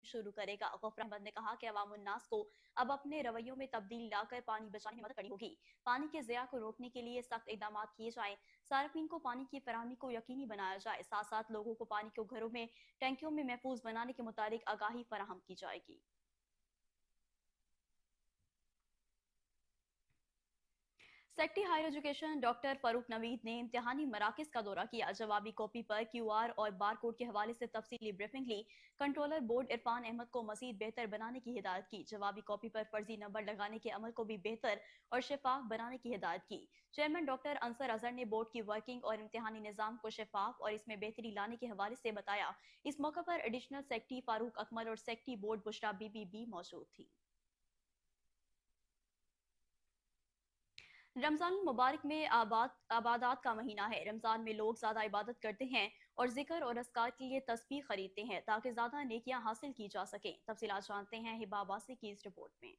शुरू करेगा। गुफरान अहमद ने कहा कि अवामुन्नास को अब अपने रवैयों में तब्दील लाकर पानी बचाने में मदद करनी होगी। पानी के ज़िया को रोकने के लिए सख्त इक़दाम किए जाएं। सार्फिन को पानी की फराहमी को यकीनी बनाया जाए। साथ साथ लोगों को पानी को घरों में टैंकियों में महफूज बनाने के मुताबिक आगाही फराहम की जाएगी। Secretary higher education doctor Farooq Naveed ने इम्तिहानी मराकज़ का दौरा किया। जवाबी कॉपी पर QR और बार कोड के हवाले से तफसीली ब्रीफिंग ली। कंट्रोलर बोर्ड इरफान अहमद को मजीद बेहतर बनाने की हिदायत की। जवाबी कॉपी पर फर्जी नंबर लगाने के अमल को भी बेहतर और शफाफ बनाने की हिदायत की। चेयरमैन डॉक्टर अंसर अजहर ने बोर्ड की वर्किंग और इम्तिहानी निज़ाम को शफाफ और इसमें बेहतरी लाने के हवाले से बताया। इस मौके पर एडिशनल सेक्रेटरी फारूक अकमल और सेक्रेटरी बोर्ड बुशरा बीबी भी मौजूद थी। रमजान मुबारक में आबादात का महीना है। रमजान में लोग ज्यादा इबादत करते हैं और जिक्र और अस्कार के लिए तस्बीह खरीदते हैं ताकि ज्यादा नेकियां हासिल की जा सके। तफसीलात जानते हैं हिबा अब्बासी की इस रिपोर्ट में।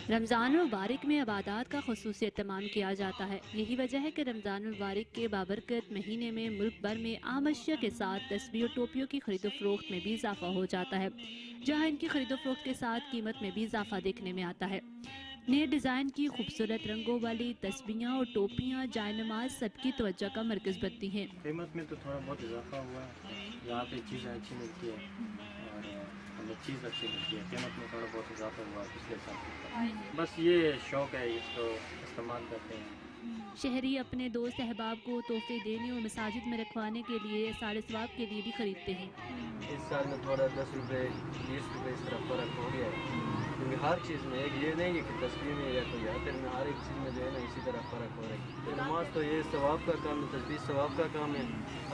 रमज़ान मुबारक में इबादत का ख़ुसूसी एहतमाम किया जाता है। यही वजह है कि रमज़ान मुबारक के बाबरकत महीने में मुल्क भर में आम अशिया के साथ तस्बीह और टोपियों की खरीदो फरोख्त में भी इजाफा हो जाता है, जहाँ इनकी खरीदो फरोख्त के साथ कीमत में भी इजाफा देखने में आता है। नए डिज़ाइन की खूबसूरत रंगों वाली तस्बीहां और टोपियां जायनमाज सबकी तवज्जो का मरकज़ बनती हैं। कीमत में तो थोड़ा बहुत इजाफा हुआ है, यहाँ पे चीज़ें अच्छी मिलती है और हमें चीज़ अच्छी मिलती है। कीमत में थोड़ा बहुत इजाफा हुआ है पिछले साल। बस ये शौक़ है, इसको इस्तेमाल करते हैं। शहरी अपने दोस्त अहबाब को तोहफे देने और मसाजिद में रखवाने के लिए सारे सवाब के लिए भी खरीदते हैं। इस साल में थोड़ा 10 रुपये 20 रुपये इस तरह फ़र्क हो गया है। کیونکہ ہر چیز میں ایک یہ نہیں ہے کہ تسبیح میں یا کوئی آخر میں ہر ایک چیز میں جو ہے نا اسی طرح فرق ہو رہی ہے. تو نماز تو یہ ثواب کا کام ہے, تسبیح ثواب کا کام ہے.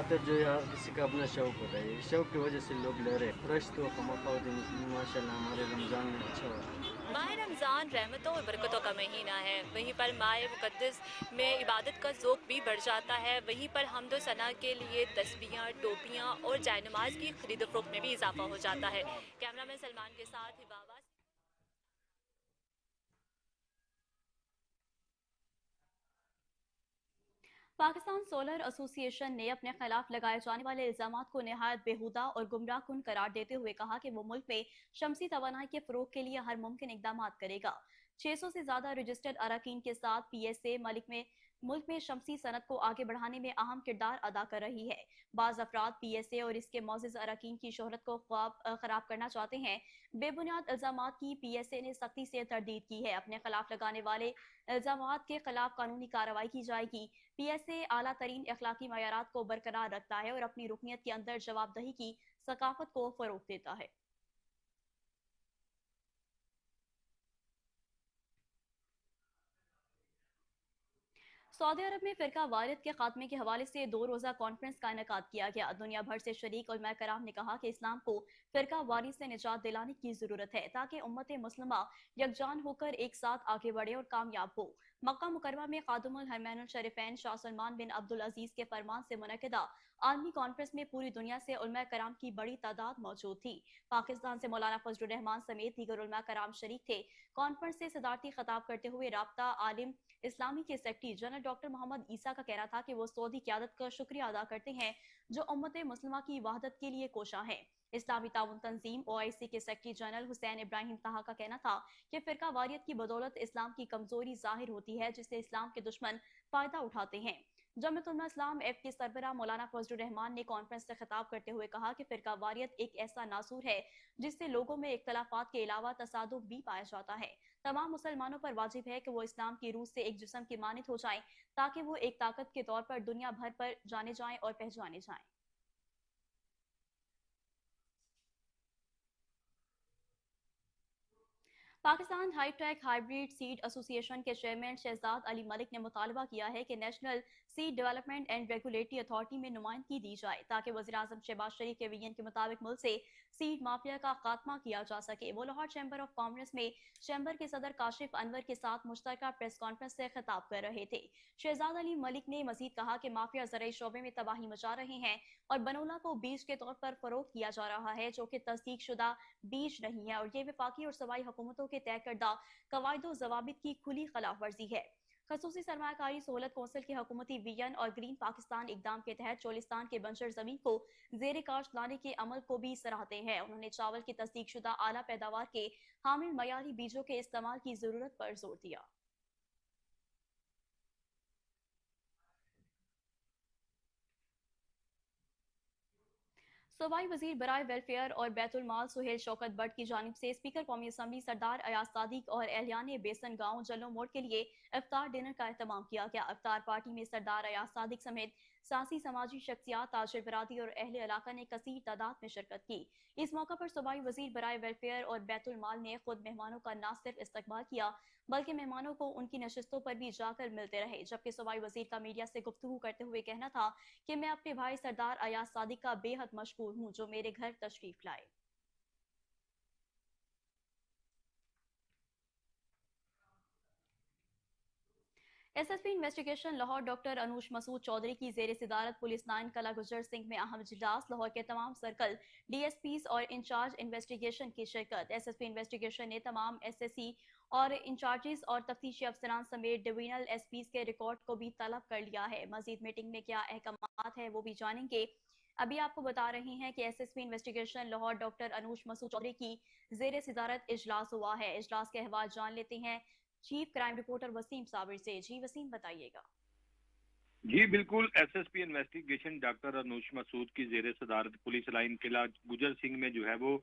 عطر جو ہے ہر کسی کا اپنا شوق ہوتا ہے, شوق کی وجہ سے لوگ لے رہے ہیں. رش تو خموخا ہوتے ہیں ماشاء اللہ ہمارے رمضان میں اچھا ہو رہا ہے. ماہ رمضان رحمتوں اور برکتوں کا مہینہ ہے, وہیں پر ماہ مقدس میں عبادت کا ذوق بھی بڑھ جاتا ہے. وہیں پر حمد و ثنا کے لیے تسبیحاں, ٹوپیاں اور جائے نماز کی خرید و فروخت میں بھی اضافہ ہو جاتا ہے. کیمرہ مین سلمان کے ساتھ ہبابہ. پاکستان سولر ایسوسی ایشن نے اپنے خلاف لگائے جانے والے الزامات کو نہایت بیہودہ اور گمراہ کن قرار دیتے ہوئے کہا کہ وہ ملک میں شمسی توانائی کے فروغ کے لیے ہر ممکن اقدامات کرے گا. 600 سے زیادہ رجسٹرڈ اراکین کے ساتھ پی ایس اے ملک میں شمسی صنعت کو آگے بڑھانے میں اہم کردار ادا کر رہی ہے. بعض افراد پی ایس اے اور اس کے معزز اراکین کی شہرت کو خراب کرنا چاہتے ہیں. بے بنیاد الزامات کی پی ایس اے نے سختی سے تردید کی ہے. اپنے خلاف لگانے والے الزامات کے خلاف قانونی کارروائی کی جائے گی. پی ایس اے اعلیٰ ترین اخلاقی معیارات کو برقرار رکھتا ہے اور اپنی رکنیت کے اندر جواب دہی کی ثقافت کو فروغ دیتا ہے. سعودی عرب میں فرقہ واریت کے خاتمے کے حوالے سے 2 روزہ کانفرنس کا انعقاد کیا گیا. دنیا بھر سے شریک علماء کرام نے کہا کہ اسلام کو فرقہ واریت سے نجات دلانے کی ضرورت ہے تاکہ امت مسلمہ یکجان ہو کر ایک ساتھ آگے بڑھے اور کامیاب ہو. مکہ مکرمہ میں خادم الحرمین الشریفین شاہ سلمان بن عبدالعزیز کے فرمان سے منعقدہ عالمی کانفرنس میں پوری دنیا سے علماء کرام کی بڑی تعداد موجود تھی. پاکستان سے مولانا فضل الرحمان سمیت دیگر علماء کرام شریک تھے. کانفرنس سے صدارتی خطاب کرتے ہوئے رابطہ عالم اسلامی کے سیکرٹری جنرل ڈاکٹر محمد عیسیٰ کا کہنا تھا کہ وہ سعودی قیادت کا شکریہ ادا کرتے ہیں جو امت مسلمہ کی وحدت کے لیے کوشاں ہے. اسلامی تعاون تنظیم OIC کے سیکرٹری جنرل حسین ابراہیم طہا کا کہنا تھا کہ فرقہ واریت کی بدولت اسلام کی کمزوری ظاہر ہوتی ہے جس سے اسلام کے دشمن فائدہ اٹھاتے ہیں. جمعیت علماء اسلام ایف کے سربراہ مولانا فضل الرحمان نے کانفرنس سے خطاب کرتے ہوئے کہا کہ فرقہ واریت ایک ایسا ناسور ہے جس سے لوگوں میں اختلافات کے علاوہ تصادم بھی پایا جاتا ہے. تمام مسلمانوں پر واجب ہے کہ وہ اسلام کی روح سے ایک جسم کی مانند ہو جائیں تاکہ وہ ایک طاقت کے طور پر دنیا بھر پر جانے جائیں اور پہچانے جائیں. Pakistan high tech hybrid seed association کے چیئرمین شہزاد علی ملک نے مطالبہ کیا ہے کہ national seed development and regulatory authority میں نمائندگی دی جائے تاکہ وزیراعظم شہباز شریف کے ویژن کے مطابق ملک سے سیڈ مافیا کا خاتمہ کیا جا سکے. وہ لاہور چیمبر آف کامرس میں چیمبر کے صدر کاشف انور کے ساتھ مشترکہ پریس کانفرنس سے خطاب کر رہے تھے. شہزاد علی ملک نے مزید کہا کہ مافیا زرعی شعبے میں تباہی مچا رہے ہیں اور بنولا کو بیج کے طور پر فروخت کیا جا رہا ہے جو کہ تصدیق شدہ بیج نہیں ہے اور یہ وفاقی اور صوبائی حکومتوں کے طے کردہ قواعد و ضوابط کی کھلی خلاف ورزی ہے. خصوصی سرمایہ کاری سہولت کونسل کے حکومتی ویژن اور گرین پاکستان اقدام کے تحت چولستان کے بنجر زمین کو زیر کاشت لانے کے عمل کو بھی سراہتے ہیں. انہوں نے چاول کی تصدیق شدہ اعلیٰ پیداوار کے حامل معیاری بیجوں کے استعمال کی ضرورت پر زور دیا. صوبائی وزیر برائے ویلفیئر اور بیت المال سہیل شوکت بٹ کی جانب سے اسپیکر قومی اسمبلی سردار ایاز صادق اور اہلیان بیسن گاؤں جلو موڑ کے لیے افطار ڈنر کا اہتمام کیا گیا. افطار پارٹی میں سردار ایاز صادق سمیت سیاسی سماجی شخصیات تاجر برادری اور اہل علاقہ نے کثیر تعداد میں شرکت کی. اس موقع پر صوبائی وزیر برائے ویلفیئر اور بیت المال نے خود مہمانوں کا نہ صرف استقبال کیا بلکہ مہمانوں کو ان کی نشستوں پر بھی جا کر ملتے رہے. جبکہ صوبائی وزیر کا میڈیا سے گفتگو کرتے ہوئے کہنا تھا کہ میں اپنے بھائی سردار ایاز صادق کا بے حد مشکور ہوں جو میرے گھر تشریف لائے. S S P investigation Lahore doctor Anoosh Masood Chaudhry کی زیر صدارت پولیس لائن کلا گجر سنگھ میں اہم اجلاس. لاہور کے تمام سرکل ڈی ایس پیز اور انچارج انویسٹیگیشن کی شرکت. ایس ایس پی انویسٹیگیشن نے تمام ایس ایس سی اور انچارجز اور تفتیشی افسران سمیت ڈویژنل ایس پیز کے ریکارڈ کو بھی طلب کر لیا ہے. مزید میٹنگ میں کیا احکامات ہیں وہ بھی جانیں گے. ابھی آپ کو بتا رہے ہیں کہ S S P investigation Lahore doctor Anoosh Masood Chaudhry کی زیر صدارت اجلاس ہوا ہے. اجلاس کے احوال جان لیتے ہیں chief crime reporter Waseem Sabir سے. جی وسیم بتائیے گا. جی بالکل, S S P investigation doctor Anoosh Masood کی زیر صدارت پولیس لائن قلعہ گجر سنگھ میں جو ہے وہ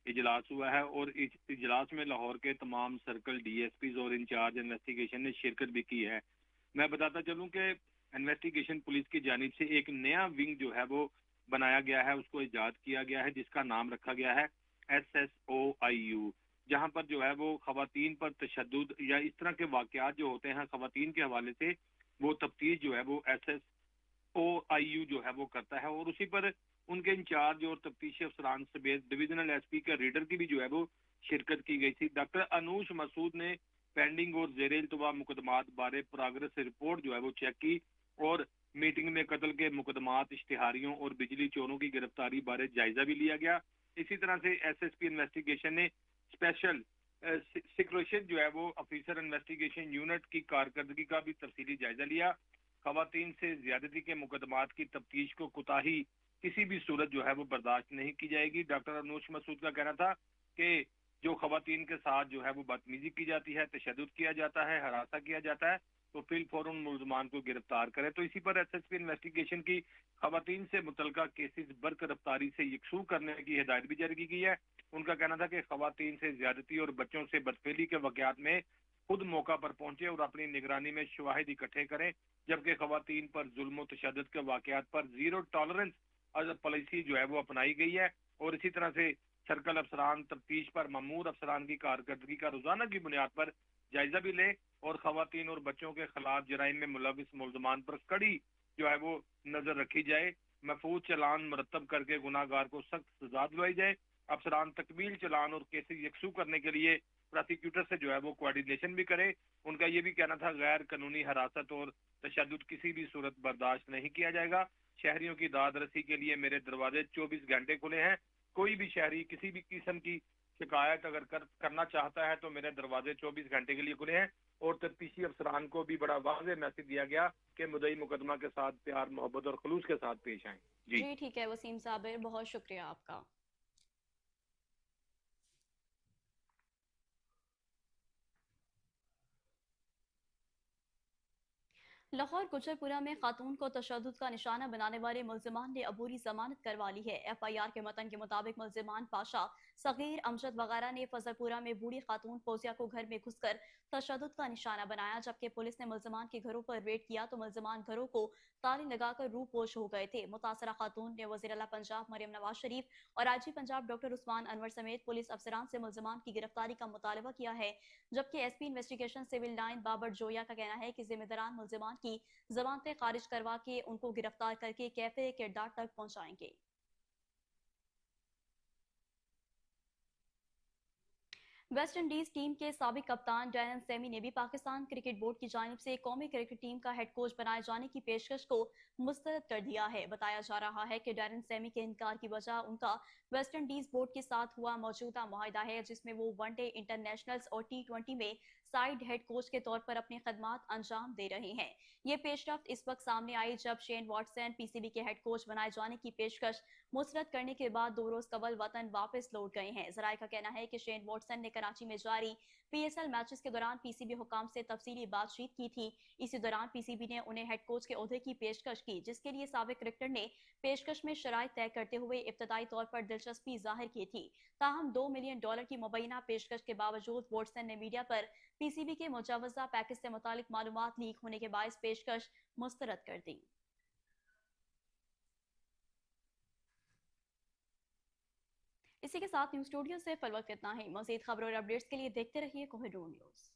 اجلاس ہوا ہے اور اس اجلاس میں لاہور کے تمام سرکل ڈی ایس پیز اور انچارج انویسٹیگیشن نے شرکت بھی کی ہے. میں بتاتا چلوں کہ انویسٹیگیشن پولیس کی جانب سے ایک نیا ونگ جو ہے وہ بنایا گیا ہے, اس کو ایجاد کیا گیا ہے جس کا نام رکھا گیا ہے SSOIU. جہاں پر جو ہے وہ خواتین پر تشدد یا اس طرح کے واقعات جو ہوتے ہیں خواتین کے حوالے سے، وہ تفتیش جو ہے وہ S S O I you جو ہے وہ کرتا ہے، اور اسی پر ان کے انچارج اور تفتیشی افسران سمیت ڈویژنل ایس پی کا ریڈر کی بھی جو ہے وہ شرکت کی گئی تھی۔ ڈاکٹر انوش مسعود نے پینڈنگ اور زیر التوا مقدمات بارے پروگرس رپورٹ جو ہے وہ چیک کی اور میٹنگ میں قتل کے مقدمات، اشتہاریوں اور بجلی چوروں کی گرفتاری بارے جائزہ بھی لیا گیا۔ اسی طرح سے ایس ایس پی انویسٹیگیشن نے اسپیشل سیکریشن جو ہے وہ آفیسر انویسٹیگیشن یونٹ کی کارکردگی کا بھی تفصیلی جائزہ لیا۔ خواتین سے زیادتی کے مقدمات کی تفتیش کو کوتاہی کسی بھی صورت جو ہے وہ برداشت نہیں کی جائے گی۔ ڈاکٹر انوش مسعود کا کہنا تھا کہ جو خواتین کے ساتھ جو ہے وہ بدتمیزی کی جاتی ہے، تشدد کیا جاتا ہے، ہراساں کیا جاتا ہے، تو فی الفوراً ملزمان کو گرفتار کرے۔ تو اسی پر ایس ایس پی انویسٹیگیشن کی خواتین سے متعلقہ کیسز برقرفتاری سے یکسو کرنے کی ہدایت بھی جاری کی گئی ہے۔ ان کا کہنا تھا کہ خواتین سے زیادتی اور بچوں سے بدفعلی کے واقعات میں خود موقع پر پہنچے اور اپنی نگرانی میں شواہد اکٹھے کریں، جبکہ خواتین پر ظلم و تشدد کے واقعات پر زیرو ٹالرنس پالیسی جو ہے وہ اپنائی گئی ہے، اور اسی طرح سے سرکل افسران تفتیش پر مامور افسران کی کارکردگی کا روزانہ کی بنیاد پر جائزہ بھی لیں اور خواتین اور بچوں کے خلاف جرائم میں ملوث ملزمان پر کڑی جو ہے وہ نظر رکھی جائے، محفوظ چلان مرتب کر کے گناہ گار کو سخت سزا دلوائی جائے۔ افسران تکمیل چلان اور کیسز یکسو کرنے کے لیے پروسیکیوٹر سے جو ہے وہ کوارڈینیشن بھی کرے۔ ان کا یہ بھی کہنا تھا غیر قانونی حراست اور تشدد کسی بھی صورت برداشت نہیں کیا جائے گا۔ شہریوں کی داد رسی کے لیے میرے دروازے 24 گھنٹے کھلے ہیں۔ کوئی بھی شہری کسی بھی قسم کی شکایت اگر کرنا چاہتا ہے تو میرے دروازے 24 گھنٹے کے لیے کھلے ہیں۔ اور تفتیشی افسران کو بھی بڑا واضح میسج دیا گیا کہ مدعی مقدمہ کے ساتھ پیار، محبت اور خلوص کے ساتھ پیش آئیں۔ جی ٹھیک ہے وسیم صابر، بہت شکریہ آپ کا۔ لاہور گجرپورہ میں خاتون کو تشدد کا نشانہ بنانے والے ملزمان نے عبوری ضمانت کروا لی ہے۔ ایف آئی آر کے متن کے مطابق ملزمان پاشا، صغیر، امجد وغیرہ نے فضل پورہ میں بوڑھی خاتون فوزیہ کو گھر میں گھس کر تشدد کا نشانہ بنایا۔ جبکہ پولیس نے ملزمان کے گھروں پر ریڈ کیا تو ملزمان گھروں کو تالے لگا کر روح پوش ہو گئے تھے۔ متاثرہ خاتون نے وزیر اعلیٰ پنجاب مریم نواز شریف اور آئی جی پنجاب ڈاکٹر عثمان انور سمیت پولیس افسران سے ملزمان کی گرفتاری کا مطالبہ کیا ہے، جبکہ S P investigation civil line Babar Joya کا کہنا ہے کہ ذمہ داران ملزمان کی ضمانتیں خارج کروا کے ان کو گرفتار کر کے کیفے کردار تک پہنچائیں گے۔ ویسٹ انڈیز ٹیم کے سابق کپتان ڈیرن سیمی نے بھی پاکستان کرکٹ بورڈ کی جانب سے قومی کرکٹ ٹیم کا ہیڈ کوچ بنائے جانے کی پیشکش کو مسترد کر دیا ہے۔ بتایا جا رہا ہے کہ ڈیرن سیمی کے انکار کی وجہ ان کا ویسٹ انڈیز بورڈ کے ساتھ ہوا موجودہ معاہدہ ہے، جس میں وہ ون ڈے انٹرنیشنلز اور T20 میں سائیڈ ہیڈ کوچ کے طور پر اپنی خدمات انجام دے رہے ہیں۔ یہ پیش رفت اس وقت سامنے آئی جب شین واٹسن پی سی بی کے ہیڈ کوچ بنائے جانے کی پیشکش مسترد کرنے کے بعد 2 روز قبل وطن واپس لوٹ گئے ہیں۔ ذرائع کا کہنا ہے کہ شین واٹسن نے کراچی میں جاری پی ایس ایل میچز کے دوران پی سی بی حکام سے تفصیلی بات چیت کی تھی۔ اسی دوران پی سی بی نے انہیں ہیڈ کوچ کے عہدے کی پیشکش کی، جس کے لیے سابق کرکٹر نے پیشکش میں شرائط طے کرتے ہوئے ابتدائی طور پر دلچسپی ظاہر کی تھی۔ تاہم $2 ملین کی مبینہ پیشکش کے باوجود واٹسن نے میڈیا پر پی سی بی کے مجوزہ پیکج سے متعلق معلومات لیک ہونے کے باعث پیشکش مسترد کر دی۔ اسی کے ساتھ نیوز اسٹوڈیو سے فی الوقت اتنا ہی۔ مزید خبروں اور اپڈیٹس کے لیے دیکھتے رہیے کوہنور نیوز۔